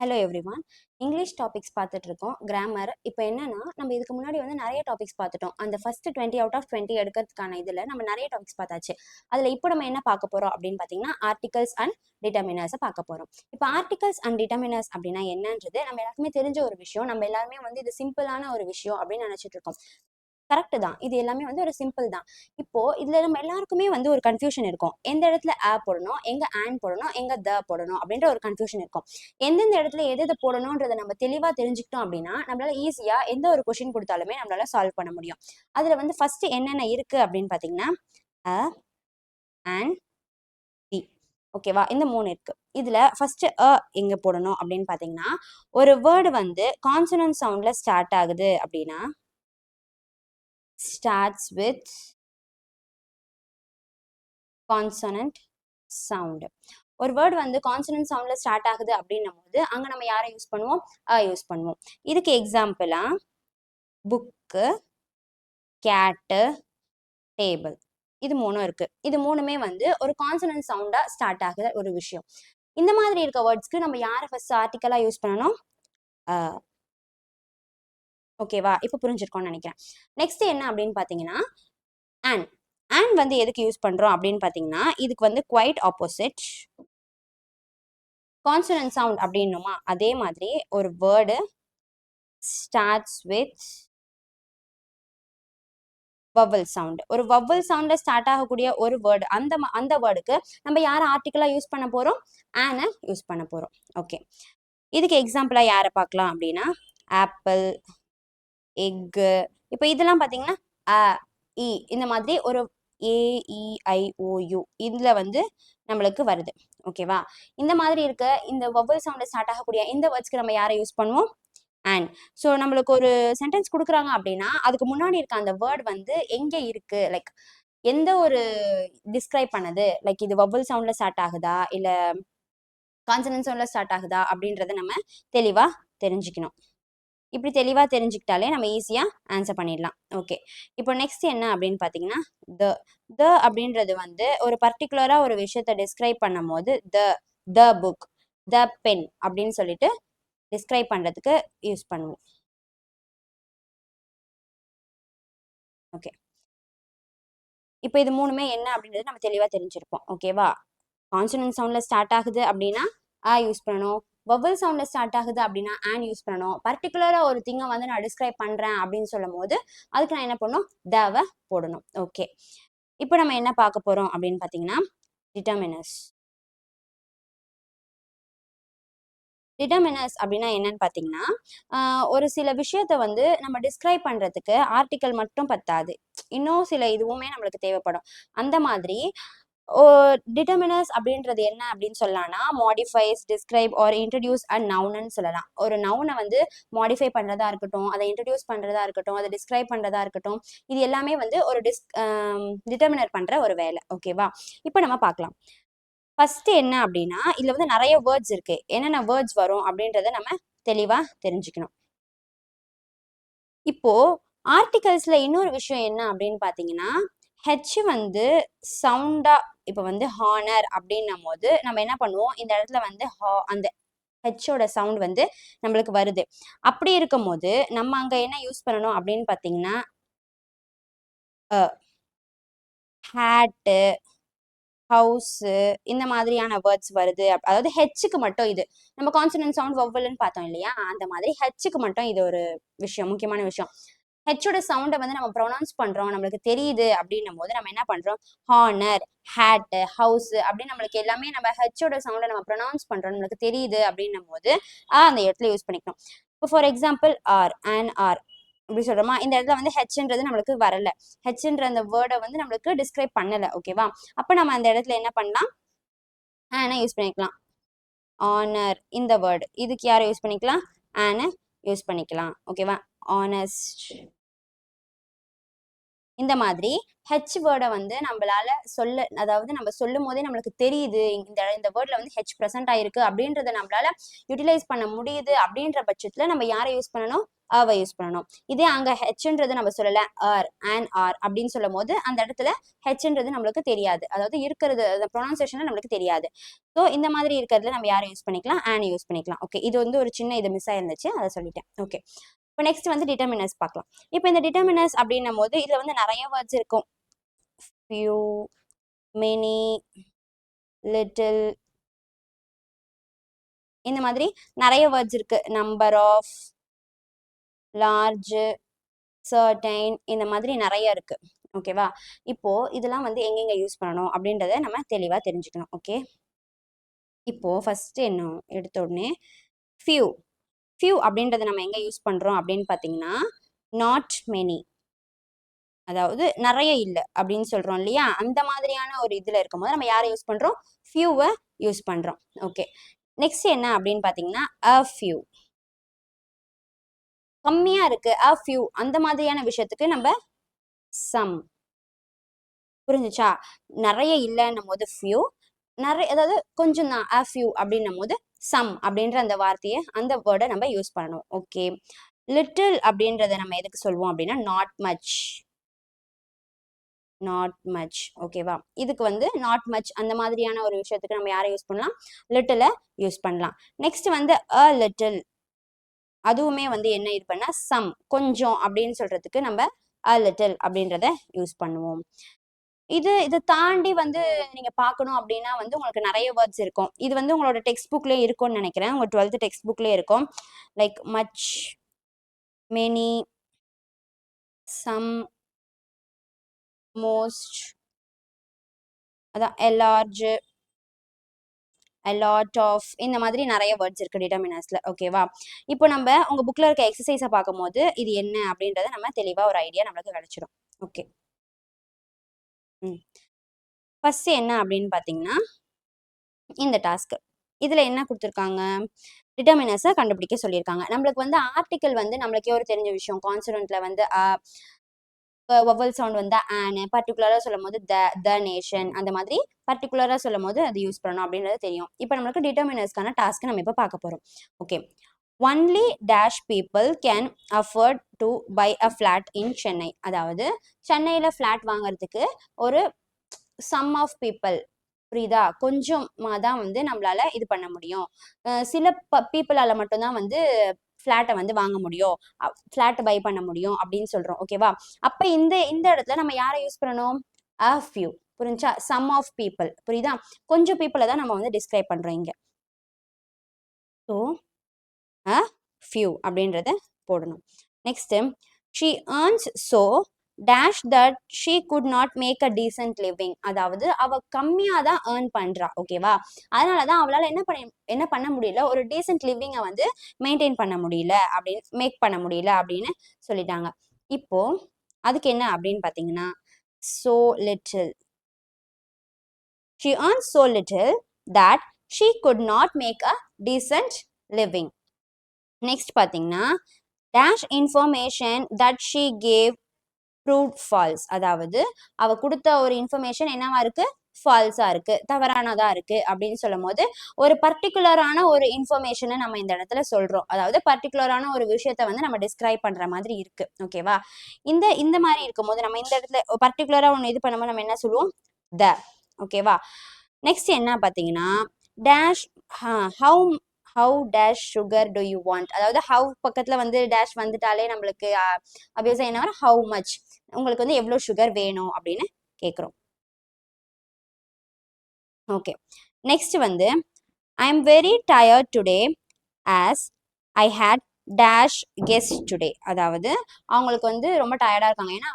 Hello everyone. English topics பார்த்துட்டு இருக்கோம். Grammar இப்போ என்னன்னா, நம்ம இதுக்கு முன்னாடி வந்து நிறைய டாபிக்ஸ் பார்த்துட்டோம். அந்த ஃபர்ஸ்ட் 20 அவுட் ஆஃப் 20 எடுக்கிறதுக்கான இதில் நம்ம நிறைய டாபிக்ஸ் பார்த்தாச்சு. அதில் இப்போ நம்ம என்ன பார்க்க போறோம் அப்படின்னு பார்த்தீங்கன்னா, ஆர்டிகல்ஸ் அண்ட் டிட்டர்மினர்ஸை பார்க்க போறோம். இப்போ ஆர்டிகல்ஸ் அண்ட் டிட்டர்மினர்ஸ் அப்படின்னா என்னன்றது நம்ம எல்லாருக்குமே தெரிஞ்ச ஒரு விஷயம். நம்ம எல்லாருமே வந்து இது சிம்பிளான ஒரு விஷயம் அப்படின்னு நினைச்சிட்டு இருக்கோம். கரெக்ட் தான். இது எல்லாமே வந்து ஒரு சிம்பிள் தான். இப்போ இதுல நம்ம எல்லாருக்குமே வந்து ஒரு கன்ஃபியூஷன் இருக்கும். எந்த இடத்துல போடணும், எங்க போடணும், எங்க போடணும் அப்படின்ற ஒரு கன்ஃபியூஷன் இருக்கும். எந்தெந்த இடத்துல எது போடணும்ன்றதை நம்ம தெளிவா தெரிஞ்சுக்கிட்டோம் அப்படின்னா நம்மளால ஈஸியா எந்த ஒரு கொஸ்டின் கொடுத்தாலுமே நம்மளால சால்வ் பண்ண முடியும். அதுல வந்து ஃபர்ஸ்ட் என்னென்ன இருக்கு அப்படின்னு பாத்தீங்கன்னா அ அண்ட் தி. ஓகேவா? இந்த 3 இருக்கு. இதுல ஃபர்ஸ்ட் எங்க போடணும் அப்படின்னு பாத்தீங்கன்னா, ஒரு வேர்டு வந்து கான்சனன்ட் சவுண்ட்ல ஸ்டார்ட் ஆகுது அப்படின்னா starts with consonant sound. ஒரு வேர்ட் வந்து கான்சனன்ட் சவுண்ட்ல ஸ்டார்ட் ஆகுது அப்படின்னும் போது அங்க நம்ம யாரை யூஸ் பண்ணுவோம்? யூஸ் பண்ணுவோம். இதுக்கு எக்ஸாம்பிளா புக்கு, கேட்டு, டேபிள். இது மூணும் இருக்கு. இது மூணுமே வந்து ஒரு கான்சனன்ட் சவுண்டா ஸ்டார்ட் ஆகுற ஒரு விஷயம். இந்த மாதிரி இருக்க வேர்ட்ஸ்க்கு நம்ம யாரை ஃபர்ஸ்ட் ஆர்டிக்கலா யூஸ் பண்ணணும்? ஓகேவா? இப்போ புரிஞ்சிருக்கோம்னு நினைக்கிறேன். நெக்ஸ்ட் என்ன அப்படின்னு பாத்தீங்கன்னா அண்ட் வந்து எதுக்கு யூஸ் பண்றோம் அப்படின்னு பாத்தீங்கன்னா, இதுக்கு வந்து குவைட் ஆப்போசிட். கான்சனன்ட் சவுண்ட் அப்படின்னுமா அதே மாதிரி ஒரு word starts with vowel sound. ஒரு வவல் சவுண்ட்ல ஸ்டார்ட் ஆகக்கூடிய ஒரு வேர்டு அந்த வேர்டுக்கு நம்ம யாரை ஆர்டிக்கலா யூஸ் பண்ண போறோம்? ஆனை யூஸ் பண்ண போறோம். ஓகே, இதுக்கு எக்ஸாம்பிளா யாரை பார்க்கலாம் அப்படின்னா ஆப்பிள், எக்கு. இப்போ இதெல்லாம் பாத்தீங்கன்னா இந்த மாதிரி ஒரு AEIOU இதுல வந்து நம்மளுக்கு வருது. ஓகேவா? இந்த மாதிரி இருக்க இந்த வவல் சவுண்ட் ஸ்டார்ட் ஆகக்கூடிய இந்த வேர்ட்ஸ்க்கு நம்ம யாரை யூஸ் பண்ணுவோம்? அண்ட். ஸோ நம்மளுக்கு ஒரு சென்டென்ஸ் கொடுக்குறாங்க அப்படின்னா அதுக்கு முன்னாடி இருக்க அந்த வேர்ட் வந்து எங்க இருக்கு, லைக் எந்த ஒரு டிஸ்கிரைப் பண்ணது, லைக் இது வவல் சவுண்ட்ல ஸ்டார்ட் ஆகுதா இல்ல கான்சனன்ட் சவுண்ட்ல ஸ்டார்ட் ஆகுதா அப்படின்றத நம்ம தெளிவா தெரிஞ்சுக்கணும். இப்படி தெளிவா தெரிஞ்சுக்கிட்டாலே நம்ம ஈஸியா ஆன்சர் பண்ணிடலாம். ஓகே, இப்போ நெக்ஸ்ட் என்ன அப்படின்னு பாத்தீங்கன்னா த அப்படின்றது வந்து ஒரு பர்டிகுலரா ஒரு விஷயத்தை டிஸ்கிரைப் பண்ணும் போது த புக், த பென் அப்படின்னு சொல்லிட்டு டிஸ்கிரைப் பண்றதுக்கு யூஸ் பண்ணுவோம். ஓகே, இப்போ இது மூணுமே என்ன அப்படின்றது நம்ம தெளிவா தெரிஞ்சிருப்போம். ஓகேவா? கான்சனன்ட் சவுண்ட்ல ஸ்டார்ட் ஆகுது அப்படின்னா யூஸ் பண்ணணும். வவல் சவுண்ட்ல ஸ்டார்ட் ஆகுது அப்படின்னா ஆன் யூஸ் பண்ணணும். பர்டிகுலரா ஒரு திங்கை வந்து நான் டிஸ்கிரைப் பண்றேன் அப்படின்னு சொல்லும் போது அதுக்கு நான் என்ன பண்ணணும்? தவ போடணும். ஓகே, இப்போ நம்ம என்ன பார்க்க போறோம் அப்படின்னு பாத்தீங்கன்னா டிட்டர்மினர்ஸ். டிட்டர்மினர்ஸ் அப்படின்னா என்னன்னு பாத்தீங்கன்னா ஒரு சில விஷயத்த வந்து நம்ம டிஸ்கிரைப் பண்றதுக்கு ஆர்டிக்கல் மட்டும் பத்தாது, இன்னும் சில இதுவுமே நம்மளுக்கு தேவைப்படும். அந்த மாதிரி டிட்டர்மினர்ஸ் அப்படின்றது என்ன அப்படின்னு சொல்லலாம்னா modifies, describe or introduce and நவுன்னு சொல்லலாம். ஒரு நவுனை வந்து மாடிஃபை பண்றதா இருக்கட்டும், அதை இன்ட்ரடியூஸ் பண்றதா இருக்கட்டும், அதை டிஸ்கிரைப் பண்றதா இருக்கட்டும், இது எல்லாமே வந்து ஒரு டிட்டர்மினர் பண்ற ஒரு வேலை. ஓகேவா? இப்போ நம்ம பார்க்கலாம். ஃபர்ஸ்ட் என்ன அப்படின்னா இதுல வந்து நிறைய வேர்ட்ஸ் இருக்கு. என்னென்ன வேர்ட்ஸ் வரும் அப்படின்றத நம்ம தெளிவா தெரிஞ்சுக்கணும். இப்போ ஆர்டிகல்ஸ்ல இன்னொரு விஷயம் என்ன அப்படின்னு பாத்தீங்கன்னா ஹெச் வந்து சவுண்டா, இப்போ வந்து ஹானர் அப்படின்னும் போது நம்ம என்ன பண்ணுவோம்? இந்த இடத்துல வந்து அந்த ஹெச்சோட சவுண்ட் வந்து நம்மளுக்கு வருது. அப்படி இருக்கும் போது நம்ம அங்க என்ன யூஸ் பண்ணணும் அப்படின்னு பாத்தீங்கன்னா ஹேட்டு, ஹவுஸு, இந்த மாதிரியான வேர்ட்ஸ் வருது. அதாவது ஹெச்சுக்கு மட்டும் இது. நம்ம கான்சனன்ட் சவுண்ட் வவ்வல்னு பார்த்தோம் இல்லையா? அந்த மாதிரி ஹெச்சுக்கு மட்டும் இது ஒரு விஷயம், முக்கியமான விஷயம். ஹெச்சோட சவுண்டை வந்து நம்ம ப்ரொனவுன்ஸ் பண்றோம், நம்மளுக்கு தெரியுது அப்படின்னும் போது நம்ம என்ன பண்றோம்? ஹானர், ஹேட், ஹவுஸ் அப்படின்னு நம்மளுக்கு எல்லாமே நம்ம ஹெச்சோட சவுண்டை நம்ம ப்ரொனவுன்ஸ் பண்றோம், நம்மளுக்கு தெரியுது அப்படின்னும் போது அந்த இடத்துல யூஸ் பண்ணிக்கணும். இப்போ ஃபார் எக்ஸாம்பிள் ஆர் இப்படி சொல்றோமா? இந்த இடத்துல வந்து ஹெச்ன்றது நம்மளுக்கு வரல. ஹெச்ன்ற அந்த வேர்டை வந்து நம்மளுக்கு டிஸ்கிரைப் பண்ணல. ஓகேவா? அப்ப நம்ம அந்த இடத்துல என்ன பண்ணலாம்? ஆன யூஸ் பண்ணிக்கலாம். ஆனர் இந்த வேர்டு இதுக்கு யாரை யூஸ் பண்ணிக்கலாம்? ஆன யூஸ் பண்ணிக்கலாம். ஓகேவா? ஆனஸ்ட் இந்த மாதிரி ஹெச் வேர்டை வந்து நம்மளால சொல்ல, அதாவது நம்ம சொல்லும் போதே நம்மளுக்கு தெரியுது இந்த வேர்ட்ல வந்து ஹெச் ப்ரெசென்ட் ஆயிருக்கு அப்படின்றத நம்மளால யூட்டிலைஸ் பண்ண முடியுது அப்படின்ற பட்சத்துல நம்ம யாரை யூஸ் பண்ணணும், அவை யூஸ் பண்ணணும். இதே அங்க ஹெச்ன்றது நம்ம சொல்லல ஆர் ஆர் அப்படின்னு சொல்லும் போது அந்த இடத்துல ஹெச்ன்றது நம்மளுக்கு தெரியாது, அதாவது இருக்கிறது அந்த ப்ரொனன்சியேஷன் நம்மளுக்கு தெரியாது. ஸோ இந்த மாதிரி இருக்கிறதுல நம்ம யாரை யூஸ் பண்ணிக்கலாம், ஆன் யூஸ் பண்ணிக்கலாம். ஓகே, இது வந்து ஒரு சின்ன இது மிஸ் ஆயிருந்துச்சு, அதை சொல்லிட்டேன். ஓகே, இப்போ நெக்ஸ்ட் வந்து டிட்டர்மினர்ஸ் பார்க்கலாம். இப்போ இந்த டிட்டர்மினர்ஸ் அப்படின்னும் போது இதுல வந்து நிறைய வேர்ட்ஸ் இருக்கும். few, many, little, இந்த மாதிரி நிறைய வேர்ட்ஸ் இருக்கு. நம்பர் ஆஃப், லார்ஜ், சர்டைன், இந்த மாதிரி நிறைய இருக்கு. ஓகேவா, இப்போ இதெல்லாம் வந்து எங்கெங்க யூஸ் பண்ணணும் அப்படின்றத நம்ம தெளிவா தெரிஞ்சுக்கணும். ஓகே, இப்போ ஃபர்ஸ்ட் என்ன எடுத்த உடனே few அப்படின்றத நம்ம எங்க யூஸ் பண்றோம் அப்படின்னு பாத்தீங்கன்னா நாட் மெனி, அதாவது நிறைய இல்லை அப்படின்னு சொல்றோம் இல்லையா, அந்த மாதிரியான ஒரு இதுல இருக்கும்போது நம்ம யாரை யூஸ் பண்றோம், ஃபியூவை யூஸ் பண்றோம். ஓகே, நெக்ஸ்ட் என்ன அப்படின்னு பாத்தீங்கன்னா a few, கம்மியா இருக்கு a few, அந்த மாதிரியான விஷயத்துக்கு நம்ம some. புரிஞ்சுச்சா, நிறைய இல்லைன்னும் போது few, நிறைய அதாவது கொஞ்சம் தான் a few அப்படின்னும் போது some அப்படின்ற அந்த வார்த்தையை அந்த வேர்டை நம்ம யூஸ் பண்ணணும். ஓகே, லிட்டில் அப்படின்றத நம்ம எதுக்கு சொல்லுவோம் அப்படின்னா நாட் மச், நாட் மச். ஓகேவா, இதுக்கு வந்து நாட் மச் அந்த மாதிரியான ஒரு விஷயத்துக்கு நம்ம யாரை யூஸ் பண்ணலாம், லிட்டில யூஸ் பண்ணலாம். நெக்ஸ்ட் வந்து a little, அதுவுமே வந்து என்ன இது பண்ணா சம், கொஞ்சம் அப்படின்னு சொல்றதுக்கு நம்ம a little அப்படின்றத யூஸ் பண்ணுவோம். இதை தாண்டி வந்து நீங்க பார்க்கணும் அப்படின்னா வந்து உங்களுக்கு நிறைய வேர்ட்ஸ் இருக்கும். இது வந்து உங்களோட டெக்ஸ்ட் புக்லயே இருக்கும்னு நினைக்கிறேன், உங்க 12th டெக்ஸ்ட் புக்லயே இருக்கும். Like much, many, some, most, அதான் a large, a lot of, இந்த மாதிரி நிறைய வேர்ட்ஸ் இருக்கு டிட்டர்மினர்ஸ்ல. ஓகேவா, இப்போ நம்ம உங்க புக்ல இருக்க எக்ஸசைஸை பார்க்கும்போது இது என்ன அப்படின்றத நம்ம தெளிவா ஒரு ஐடியா நம்மளுக்கு கிடைச்சிடும். ஓகே, ஃபர்ஸ்ட் என்ன அப்படின்னு பாத்தீங்கன்னா இந்த டாஸ்க், இதுல என்ன கொடுத்துருக்காங்க, டிட்டர்மினர்ஸை கண்டுபிடிக்க சொல்லியிருக்காங்க. நம்மளுக்கு வந்து ஆர்டிக்கல் வந்து நம்மளுக்கே ஒரு தெரிஞ்ச விஷயம், கான்சனன்ட்ல வந்து வவல் சவுண்ட் வந்து ஆனு, பர்டிகுலரா சொல்லும் போது த நேஷன், அந்த மாதிரி பர்டிகுலரா சொல்லும் போது அது யூஸ் பண்ணணும் அப்படின்றது தெரியும். இப்போ நம்மளுக்கு டிட்டர்மினர்ஸ்க்கான டாஸ்க் நம்ம இப்போ பார்க்க போறோம். Okay, only dash people can afford to buy a flat in Chennai, அதாவது சென்னையில ஃபிளாட் வாங்குறதுக்கு ஒரு சம் ஆஃப் பீப்புள், புரியுதா, கொஞ்சமாக தான் வந்து நம்மளால இது பண்ண முடியும், சில பீப்புளால மட்டும்தான் வந்து ஃபிளாட்டை வந்து வாங்க முடியும், ஃபிளாட் பை பண்ண முடியும் அப்படின்னு சொல்றோம். ஓகேவா, அப்ப இந்த இந்த இடத்துல நம்ம யாரை யூஸ் பண்ணணும், a few. புரிஞ்சா, சம் ஆஃப் பீப்புள், புரியுதா, கொஞ்சம் பீப்புளை தான் நம்ம வந்து டிஸ்கிரைப் பண்றோம் இங்க. ஸோ a few அப்படின்றத போடணும். Next, she earns so dash that she could not make a decent living, அதாவது அவ கம்மியா தான் ஏர்ன் பண்றா. ஓகேவா, அதனாலதான் அவளால என்ன பண்ண முடியல, ஒரு டீசென்ட் லிவிங்கை வந்து மெயின்டைன் பண்ண முடியல, அப்படின்னு மேக் பண்ண முடியல அப்படின்னு சொல்லிட்டாங்க. இப்போ அதுக்கு என்ன அப்படின்னு பாத்தீங்கன்னா so little, she earns so little that she could not make a decent living. Next பாத்தீங்கன்னா dash information that she gave proved false, அதாவது அவ கொடுத்த ஒரு இன்ஃபர்மேஷன் என்னவா இருக்கு, ஃபால்ஸா இருக்கு, தவறானதா இருக்கு அப்படின்னு சொல்லும் போது ஒரு பர்டிகுலரான ஒரு இன்ஃபர்மேஷனை நம்ம இந்த இடத்துல சொல்றோம், அதாவது பர்டிகுலரான ஒரு விஷயத்த வந்து நம்ம டிஸ்கிரைப் பண்ற மாதிரி இருக்கு. ஓகேவா, இந்த மாதிரி இருக்கும்போது நம்ம இந்த இடத்துல பர்டிகுலரா ஒன்று இது பண்ணும்போது நம்ம என்ன சொல்லுவோம், த. ஓகேவா, நெக்ஸ்ட் என்ன பாத்தீங்கன்னா dash how dash sugar to you want, அதாவது ஹவு பக்கத்துல வந்து டேஷ் வந்துட்டாலே நம்மளுக்கு அபியஸா என்ன வரும், ஹவு மச், உங்களுக்கு வந்து எவ்வளவு சுகர் வேணும் அப்படின்னு கேட்குறோம். ஓகே, நெக்ஸ்ட் வந்து I am very tired today as I had dash guest today, அதாவது அவங்களுக்கு வந்து ரொம்ப டயர்டா இருக்காங்க, ஏன்னா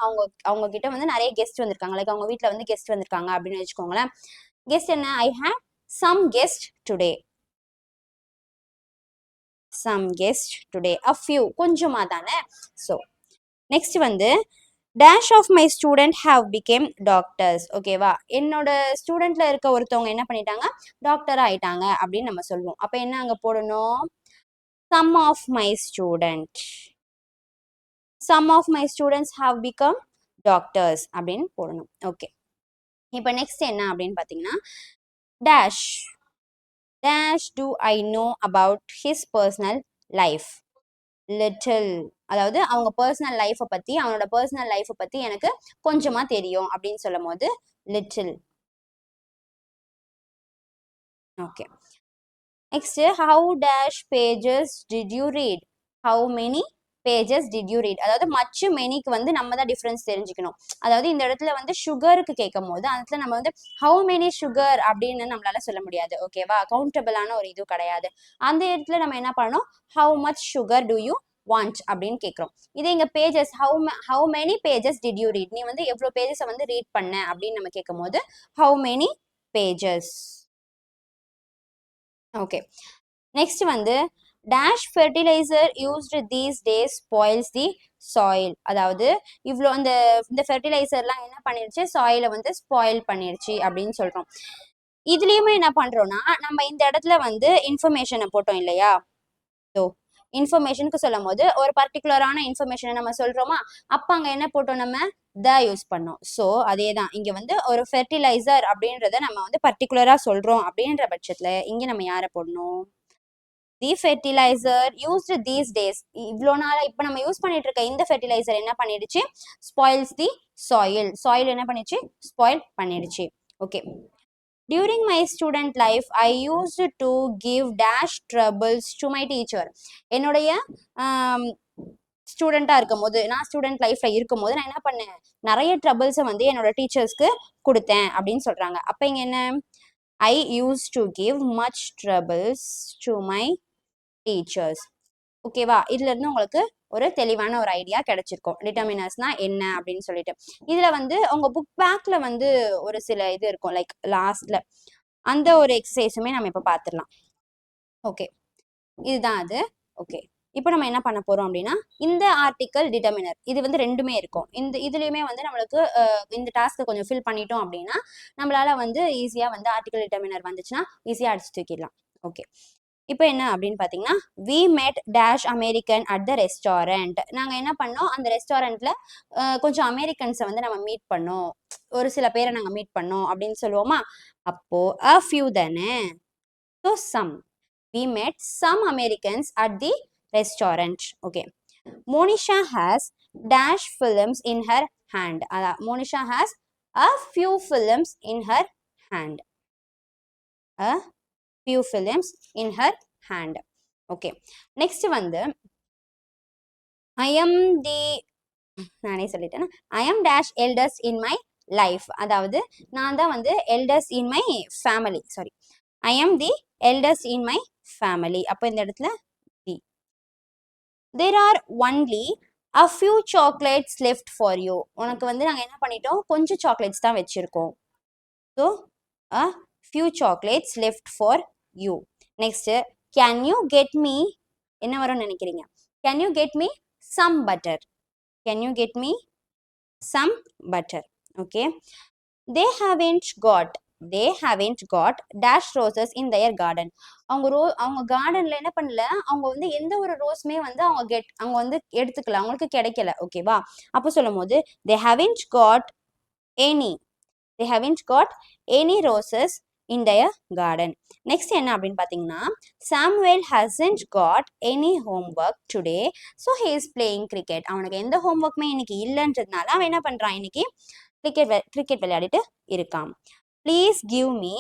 அவங்க கிட்ட வந்து நிறைய கெஸ்ட் வந்திருக்காங்க, லைக் அவங்க வீட்டில் வந்து கெஸ்ட் வந்திருக்காங்க அப்படின்னு வச்சுக்கோங்களேன். கெஸ்ட் என்ன, I had some guest today, some guest today, a few, கொஞ்சமா தானே. ஸோ நெக்ஸ்ட் வந்து dash of my student have became doctors. ஓகேவா, என்னோட ஸ்டூடெண்ட்ல இருக்க ஒருத்தவங்க என்ன பண்ணிட்டாங்க, டாக்டர் ஆயிட்டாங்க அப்படின்னு நம்ம சொல்லுவோம். அப்ப என்ன அங்க போடணும், some of my student, some of my students have become doctors அப்படின்னு போடணும். ஓகே, இப்போ நெக்ஸ்ட் என்ன அப்படின்னு பார்த்தீங்கன்னா dash dash to I know about his personal life little. அதாவது அவங்க பர்சனல் லைஃப்பை பற்றி, அவனோட பர்சனல் லைஃப்பை பற்றி எனக்கு கொஞ்சமாக தெரியும் அப்படின்னு சொல்லும் போது little. Okay, next how dash pages did you read. How many pages did you read. அதாவது மச்சு மெனிக்கு வந்து நம்ம தான் டிஃப்ரென்ஸ் தெரிஞ்சுக்கணும். அதாவது இந்த இடத்துல வந்து சுகருக்கு கேட்கும் போது அந்த இடத்துல நம்ம வந்து ஹவு மெனி சுகர் அப்படின்னு நம்மளால சொல்ல முடியாது. ஓகேவா, கவுண்டபிளான ஒரு இது கிடையாது. அந்த இடத்துல நம்ம என்ன பண்ணணும், how much sugar to you want அப்படின்னு கேட்குறோம். இதே இங்க pages how many pages did you read, நீ வந்து எவ்வளோ பேஜஸை வந்து ரீட் பண்ண அப்படின்னு நம்ம கேட்கும் போது how many pages. Okay, next வந்து dash fertiliser used these days spoils the soil. அதாவது இவ்வளோ இந்த ஃபெர்டிலைசர்லாம் என்ன பண்ணிருச்சு, சாயிலை வந்து ஸ்பாயில் பண்ணிருச்சு அப்படின்னு சொல்றோம். இதுலயுமே என்ன பண்றோம்னா நம்ம இந்த இடத்துல வந்து இன்ஃபர்மேஷனை போட்டோம் இல்லையா. ஸோ இன்ஃபர்மேஷனுக்கு சொல்லும் போது ஒரு பர்டிகுலரான இன்ஃபர்மேஷனை நம்ம சொல்றோமா, அப்ப அங்க என்ன போட்டோம், நம்ம த யூஸ் பண்ணோம். ஸோ அதே தான் இங்க வந்து ஒரு ஃபெர்டிலைசர் அப்படின்றத நம்ம வந்து பர்டிகுலரா சொல்றோம் அப்படின்ற பட்சத்துல இங்க நம்ம யாரை போடணும், தி ஃபெர்டிலைசர் யூஸ்டு தீஸ் டேஸ். இவ்வளோ நாளா இப்போ நம்ம யூஸ் பண்ணிட்டு இருக்க இந்த ஃபெர்டிலைசர் என்ன பண்ணிடுச்சு, ஸ்பாயில்ஸ் தி சாயில். சாயில் என்ன பண்ணிடுச்சு, ஸ்பாயில் பண்ணிடுச்சு. Okay, during my student life I used to give dash troubles to my teacher. என்னுடைய ஸ்டூடெண்ட்டாக இருக்கும் போது, நான் ஸ்டூடெண்ட் லைஃப்ல இருக்கும் போது நான் என்ன பண்ணேன், நிறைய ட்ரபிள்ஸை வந்து என்னோட டீச்சர்ஸ்க்கு கொடுத்தேன் அப்படின்னு சொல்றாங்க. அப்போ இங்க என்ன, I use to give much troubles to my teachers. ஓகேவா, இதுல இருந்து உங்களுக்கு ஒரு தெளிவான ஒரு ஐடியா கிடைச்சிருக்கும் டிட்டர்மினர்ஸ்னா என்ன அப்படின்னு சொல்லிட்டு. இதுல வந்து உங்க புக் பேக்ல வந்து ஒரு சில இது இருக்கும், லைக் லாஸ்ட்ல அந்த ஒரு எக்ஸசைஸுமே நம்ம இப்ப பாத்துடலாம். ஓகே, இதுதான் அது. ஓகே, இப்போ நம்ம என்ன பண்ண போறோம் அப்படின்னா இந்த ஆர்டிக்கல் டிட்டர்மினர் இது வந்து ரெண்டுமே இருக்கும். இதுலயுமே வந்து நம்மளுக்கு இந்த டாஸ்க்கை கொஞ்சம் ஃபில் பண்ணிட்டோம் அப்படின்னா நம்மளால வந்து ஈஸியா வந்து ஆர்டிக்கல் டிட்டர்மினர் வந்துச்சுன்னா ஈஸியா அடிச்சு தூக்கிடலாம். ஓகே, இப்போ என்ன அப்படின்னு பார்த்தீங்கன்னா we met dash American at the restaurant. நாங்கள் என்ன பண்ணோம், அந்த ரெஸ்டாரண்ட்ல கொஞ்சம் அமெரிக்கன்ஸை வந்து நம்ம மீட் பண்ணோம், ஒரு சில பேரை நாங்கள் மீட் பண்ணோம் அப்படின்னு சொல்லுவோமா. அப்போ அ ஃபியூ தானே, so some. We met some Americans at the restaurant. Okay, Monisha has dash films in her hand. அதான் Monisha has a few films in her hand. A few films in her hand. Okay, next வந்து I am the, நானே சொல்லிட்டேன், I am dash eldest in my life. அதாவது நான் தான் வந்து eldest in my family. Sorry, I am the eldest in my family. அப்போ இந்த இடத்துல the. There are only a few chocolates left for you. உனக்கு வந்து நாங்கள் என்ன பண்ணிட்டோம், கொஞ்சம் சாக்லேட்ஸ் தான் வச்சிருக்கோம். So a few chocolates left for you. Next, can you get me, என்ன வரும்னு நினைக்கிறீங்க, can you get me some butter. Can you get me some butter. Okay, they haven't got dash roses in their garden. அவங்க கார்டன்ல என்ன பண்ணல, அவங்க வந்து எந்த ஒரு ரோஸ்மே வந்து அவங்க வந்து எடுத்துக்கல, அவங்களுக்கு கிடைக்கல. ஓகேவா, அப்போ சொல்லும் போது they haven't got any roses in their garden. Next என்ன அப்படின்னு பார்த்தீங்கன்னா Samuel hasn't got any homework today, so he is playing cricket. அவனுக்கு எந்த ஹோம்ஒர்க்குமே இன்னைக்கு இல்லைன்றதுனால அவன் என்ன பண்றான், இன்னைக்கு கிரிக்கெட் விளையாடிட்டு இருக்கான். ப்ளீஸ் கிவ் மீ,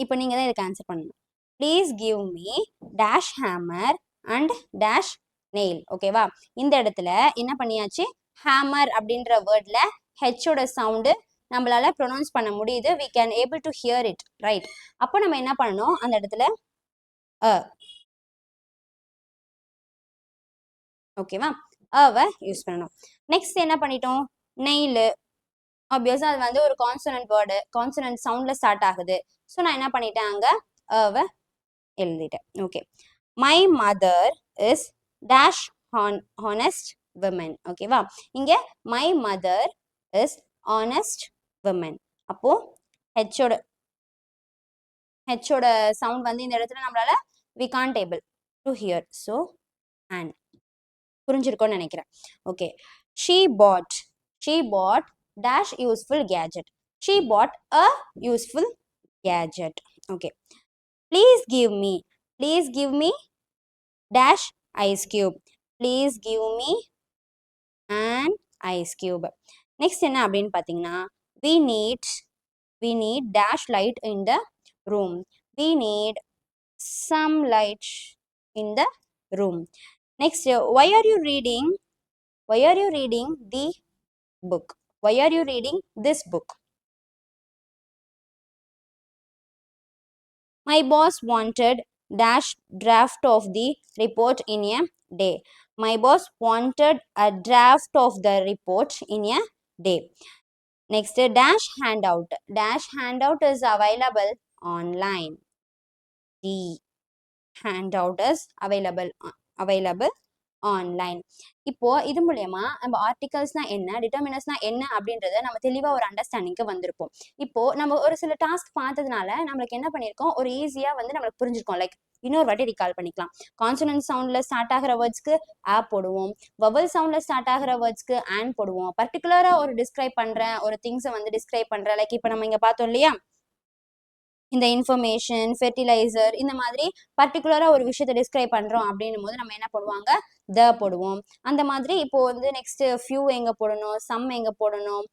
இப்போ நீங்க தான் இதுக்கு ஆன்சர் பண்ணணும். Please give me dash hammer and dash nail. ஓகேவா, இந்த இடத்துல என்ன பண்ணியாச்சு, ஹேமர் அப்படின்ற வேர்ட்ல ஹெச்சோட சவுண்டு நம்மளால ப்ரொனவுன்ஸ் பண்ண முடியுது, we can able to hear it, right? அப்போ நம்ம என்ன பண்ணணும், அந்த இடத்துல ஓகேவா அவை யூஸ் பண்ணணும். நெக்ஸ்ட் என்ன பண்ணிட்டோம், நெயில். ஆப்வியஸா அது வந்து ஒரு கான்சனன்ட் வேர்டு, கான்சனன்ட் சவுண்ட்ல ஸ்டார்ட் ஆகுது. ஸோ நான் என்ன பண்ணிட்டேன், அங்க அவை எழுதிட்டேன். Okay, my mother is dash honest women. ஓகேவா, இங்க my mother is honest women. அப்போ ஹெச்சோட சவுண்ட் வந்து இந்த இடத்துல நம்மளால we can't able to hear, so and புரிஞ்சிருக்கும்னு நினைக்கிறேன். Okay, she bought she bought dash useful gadget. She bought a useful gadget. Okay. Please give me dash ice cube. Please give me an ice cube. Next என்ன அப்படின்னு பார்த்தீங்கன்னா we need dash light in the room. We need some light in the room. Next, why are you reading the book? Why are you reading this book? My boss wanted dash draft of the report in a day. My boss wanted a draft of the report in a day. Next, dash handout. Dash handout is available online. The handout is available online. இப்போ இது மூலயமா நம்ம ஆர்டிகல்ஸ்னா என்ன, டிட்டர்மினர்ஸ்னா என்ன அப்படின்றத நம்ம தெளிவா ஒரு அண்டர்ஸ்டாண்டிங்க்கு வந்திருப்போம். இப்போ நம்ம ஒரு சில டாஸ்க் பார்த்ததுனால நம்மளுக்கு என்ன பண்ணியிருக்கோம், ஒரு ஈஸியா வந்து நம்மளுக்கு புரிஞ்சிருக்கோம். லைக் இன்னொரு வாட்டி ரீகால் பண்ணிக்கலாம். கான்சனன்ட் சவுண்ட்ல ஸ்டார்ட் ஆகிற வேர்ட்ஸ்க்கு ஆ போடுவோம், வவல் சவுண்ட்ல ஸ்டார்ட் ஆகிற வேர்ட்ஸ்க்கு ஆன் போடுவோம். பர்டிகுலரா ஒரு டிஸ்கிரைப் பண்றேன், ஒரு திங்ஸை வந்து டிஸ்கிரைப் பண்றேன். லைக் இப்போ நம்ம இங்க பார்த்தோம் இல்லையா, இந்த இன்ஃபர்மேஷன், ஃபெர்டிலைசர், இந்த மாதிரி பர்டிகுலரா ஒரு விஷயத்தை டிஸ்கிரைப் பண்றோம் அப்படின்னும் போது நம்ம என்ன போடுவாங்க, த போடுவோம். அந்த மாதிரி இப்போ வந்து நெக்ஸ்ட் ஃபியூ எங்க போடணும், சம் எங்க போடணும்,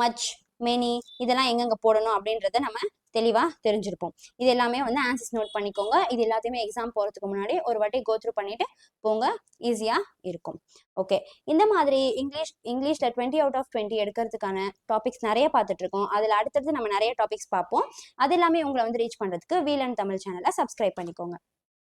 மச், மெனி இதெல்லாம் எங்கெங்க போடணும் அப்படின்றத நம்ம தெளிவா தெரிஞ்சிருப்போம். இது எல்லாமே வந்து ஆன்சர்ஸ் நோட் பண்ணிக்கோங்க. இது எல்லாத்தையுமே எக்ஸாம் போறதுக்கு முன்னாடி ஒரு வாட்டி கோ த்ரூ பண்ணிட்டு போங்க, ஈஸியா இருக்கும். ஓகே, இந்த மாதிரி இங்கிலீஷ்ல 20 out of 20 எடுக்கிறதுக்கான டாபிக்ஸ் நிறைய பார்த்துட்டு இருக்கோம். அதுல அடுத்தடுத்து நம்ம நிறைய டாபிக்ஸ் பார்ப்போம். அது எல்லாமே உங்களை வந்து ரீச் பண்றதுக்கு வீலன் தமிழ் சேனலை சப்ஸ்கிரைப் பண்ணிக்கோங்க.